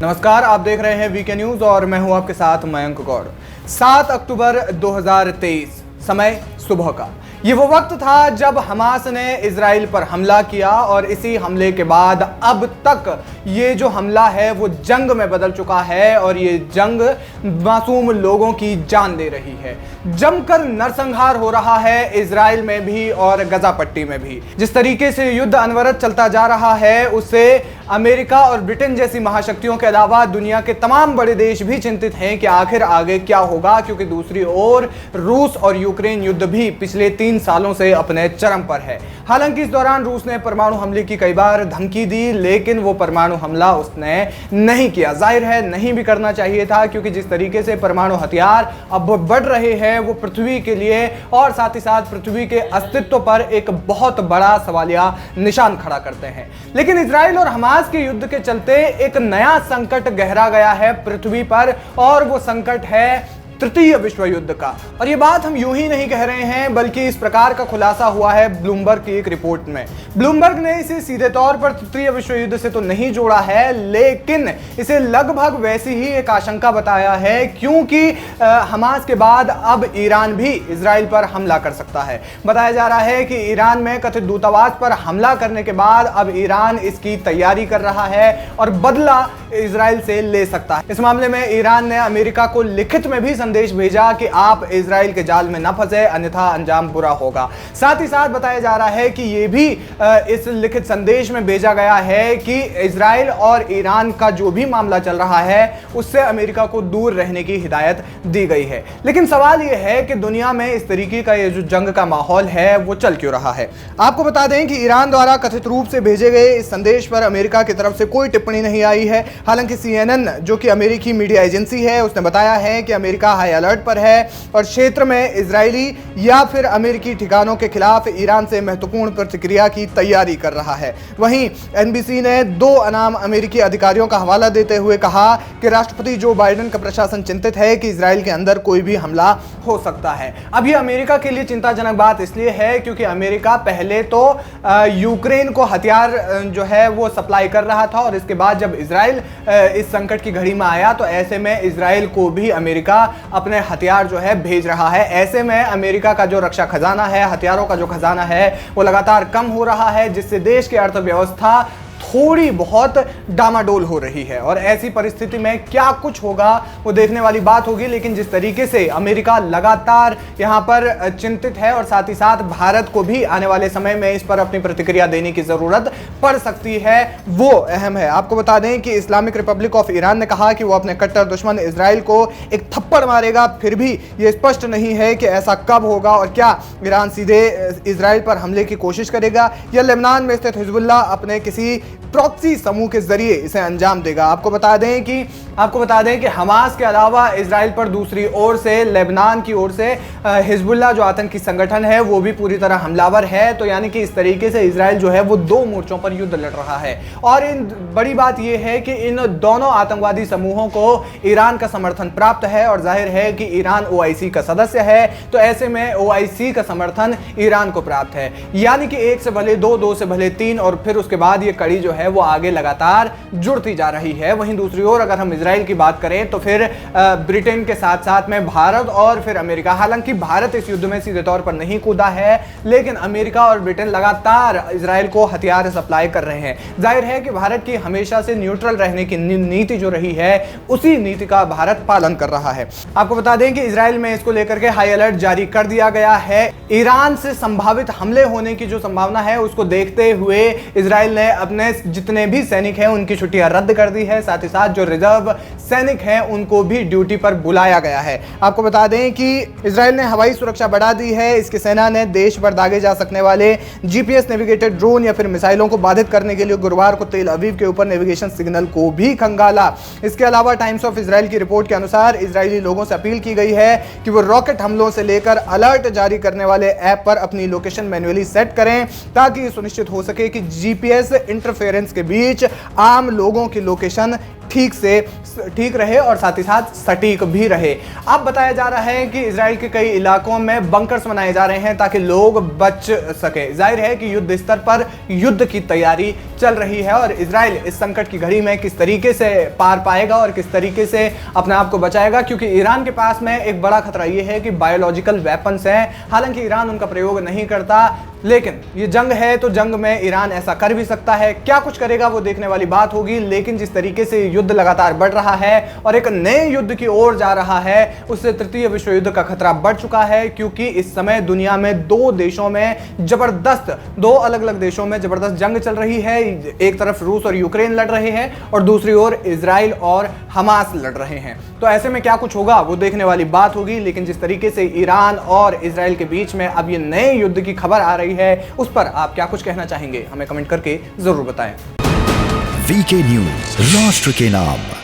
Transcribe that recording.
नमस्कार, आप देख रहे हैं वीके न्यूज और मैं हूं आपके साथ मयंक गौड़। 7 अक्टूबर 2023 समय सुबह का ये वो वक्त था जब हमास ने इजराइल पर हमला किया और इसी हमले के बाद अब तक ये जो हमला है वो जंग में बदल चुका है और ये जंग मासूम लोगों की जान ले रही है। जमकर नरसंहार हो रहा है इजराइल में भी और गजा पट्टी में भी। जिस तरीके से युद्ध अनवरत चलता जा रहा है उससे अमेरिका और ब्रिटेन जैसी महाशक्तियों के अलावा दुनिया के तमाम बड़े देश भी चिंतित हैं कि आखिर आगे क्या होगा, क्योंकि दूसरी ओर रूस और यूक्रेन युद्ध भी पिछले 3 सालों से अपने चरम पर है। हालांकि इस दौरान रूस ने परमाणु हमले की कई बार धमकी दी, लेकिन वो परमाणु हमला उसने नहीं किया। जाहिर है नहीं भी करना चाहिए था, क्योंकि जिस तरीके से परमाणु हथियार अब बढ़ रहे हैं वो पृथ्वी के लिए और साथ ही साथ पृथ्वी के अस्तित्व पर एक बहुत बड़ा सवालिया निशान खड़ा करते हैं। लेकिन इजराइल और हमास के युद्ध के चलते एक नया संकट गहरा गया है पृथ्वी पर और वो संकट है तृतीय विश्व युद्ध का। और ये बात हम यूं ही नहीं कह रहे हैं, बल्कि इस प्रकार का खुलासा हुआ है ब्लूमबर्ग की एक रिपोर्ट में। ब्लूमबर्ग ने इसे सीधे तौर पर तृतीय विश्व युद्ध से तो नहीं जोड़ा है, लेकिन इसे लगभग वैसी ही एक आशंका बताया है, क्योंकि हमास के बाद अब ईरान भी इजराइल पर हमला कर सकता है। बताया जा रहा है कि ईरान में कथित दूतावास पर हमला करने के बाद अब ईरान इसकी तैयारी कर रहा है और बदला इजराइल से ले सकता है। इस मामले में ईरान ने अमेरिका को लिखित में भी संदेश भेजा कि आप इजराइल के जाल में न फंसे, अन्यथा अंजाम बुरा होगा। साथ ही साथ बताया जा रहा है कि यह भी इस लिखित संदेश में भेजा गया है कि इजराइल और ईरान का जो भी मामला चल रहा है उससे अमेरिका को दूर रहने की हिदायत दी गई है। लेकिन सवाल यह है कि दुनिया में इस तरीके का ये जो जंग का माहौल है वो चल क्यों रहा है। आपको बता दें कि ईरान द्वारा कथित रूप से भेजे गए इस संदेश पर अमेरिका की तरफ से कोई टिप्पणी नहीं आई है। हालांकि CNN जो कि अमेरिकी मीडिया एजेंसी है उसने बताया है कि अमेरिका हाई अलर्ट पर है और क्षेत्र में इजरायली या फिर अमेरिकी ठिकानों के खिलाफ ईरान से महत्वपूर्ण प्रतिक्रिया की तैयारी कर रहा है। वहीं NBC ने 2 अनाम अमेरिकी अधिकारियों का हवाला देते हुए कहा कि राष्ट्रपति जो बाइडेन का प्रशासन चिंतित है कि इजराइल के अंदर कोई भी हमला हो सकता है। अब यह अमेरिका के लिए चिंताजनक बात इसलिए है क्योंकि अमेरिका पहले तो यूक्रेन को हथियार जो है वो सप्लाई कर रहा था और इसके बाद जब इजराइल इस संकट की घड़ी में आया तो ऐसे में इजराइल को भी अमेरिका अपने हथियार जो है भेज रहा है। ऐसे में अमेरिका का जो रक्षा खजाना है, हथियारों का जो खजाना है वो लगातार कम हो रहा है, जिससे देश की अर्थव्यवस्था थोड़ी बहुत डामाडोल हो रही है। और ऐसी परिस्थिति में क्या कुछ होगा वो देखने वाली बात होगी। लेकिन जिस तरीके से अमेरिका लगातार यहां पर चिंतित है और साथ ही साथ भारत को भी आने वाले समय में इस पर अपनी प्रतिक्रिया देने की जरूरत पड़ सकती है वो अहम है। आपको बता दें कि इस्लामिक रिपब्लिक ऑफ ईरान ने कहा कि वो अपने कट्टर दुश्मन इजराइल को एक थप्पड़ मारेगा। फिर भी ये स्पष्ट नहीं है कि ऐसा कब होगा और क्या ईरान सीधे इजराइल पर हमले की कोशिश करेगा या लेबनान में स्थित हिजबुल्लाह अपने किसी प्रॉक्सी समूह के जरिए इसे अंजाम देगा। आपको बता दें कि हमास के अलावा इजराइल पर दूसरी ओर से लेबनान की ओर से हिजबुल्लाह जो आतंकी संगठन है वो भी पूरी तरह हमलावर है। तो यानी कि इस तरीके से इजराइल जो है वो 2 मोर्चों पर युद्ध लड़ रहा है। और बड़ी बात यह है कि इन दोनों आतंकवादी समूहों को ईरान का समर्थन प्राप्त है और जाहिर है कि ईरान OIC का सदस्य है, तो ऐसे में OIC का समर्थन ईरान को प्राप्त है। यानी कि 1 से भले 2, 2 से भले 3 और फिर उसके बाद ये कड़ी जो है वो आगे लगातार जुड़ती जा रही है। वहीं दूसरी ओर अगर हम इजराइल की बात करें तो फिर ब्रिटेन के साथ साथ में भारत और फिर अमेरिका। हालांकि भारत इस युद्ध में सीधे तौर पर नहीं कूदा है, लेकिन अमेरिका और ब्रिटेन लगातार इजराइल को हथियार सप्लाई कर रहे हैं। जाहिर है कि भारत की हमेशा से न्यूट्रल रहने की नीति जो रही है उसी नीति का भारत पालन कर रहा है। आपको बता दें कि इजराइल में इसको लेकर के हाई अलर्ट जारी कर दिया गया है। ईरान से संभावित हमले होने की जो संभावना है उसको देखते हुए इजराइल ने अपने जितने भी सैनिक हैं उनकी छुट्टियां रद्द कर दी है। साथ ही साथ जो रिजर्व सैनिक हैं उनको भी ड्यूटी पर बुलाया गया है। आपको बता दें कि इजराइल ने हवाई सुरक्षा बढ़ा दी है। इसकी सेना ने देश पर दागे जा सकने वाले GPS नेविगेटेड ड्रोन या फिर मिसाइलों को बाधित करने के लिए गुरुवार को तेल अवीव के ऊपर नेविगेशन सिग्नल को भी खंगाला। इसके अलावा टाइम्स ऑफ इजराइल की रिपोर्ट के अनुसार इजरायली लोगों से अपील की गई है कि वो रॉकेट हमलों से लेकर अलर्ट जारी करने वाले ऐप पर अपनी लोकेशन मैन्युअली सेट करें, ताकि सुनिश्चित हो सके कि GPS इंटरफेरेंस के बीच आम लोगों की लोकेशन ठीक रहे और साथ ही साथ सटीक भी रहे। अब बताया जा रहा है कि इजराइल के कई इलाकों में बंकर्स बनाए जा रहे हैं ताकि लोग बच सके। जाहिर है कि युद्ध स्तर पर युद्ध की तैयारी चल रही है और इजराइल इस संकट की घड़ी में किस तरीके से पार पाएगा और किस तरीके से अपने आप को बचाएगा, क्योंकि ईरान के पास में एक बड़ा खतरा यह है कि बायोलॉजिकल वेपन्स हैं। हालांकि ईरान उनका प्रयोग नहीं करता, लेकिन ये जंग है तो जंग में ईरान ऐसा कर भी सकता है। क्या कुछ करेगा वो देखने वाली बात होगी, लेकिन जिस तरीके से युद्ध लगातार बढ़ रहा है और एक नए युद्ध की ओर जा रहा है, उससे तृतीय विश्व युद्ध का खतरा बढ़ चुका है। क्योंकि इस समय दुनिया में दो अलग अलग देशों में जबरदस्त जंग चल रही है। एक तरफ रूस और यूक्रेन लड़ रहे हैं और दूसरी ओर इजराइल और हमास लड़ रहे हैं। तो ऐसे में क्या कुछ होगा वो देखने वाली बात होगी, लेकिन जिस तरीके से ईरान और इजराइल के बीच में अब ये नए युद्ध की खबर आ रही है, उस पर आप क्या कुछ कहना चाहेंगे, हमें कमेंट करके जरूर बताएं। वीके न्यूज, राष्ट्र के नाम।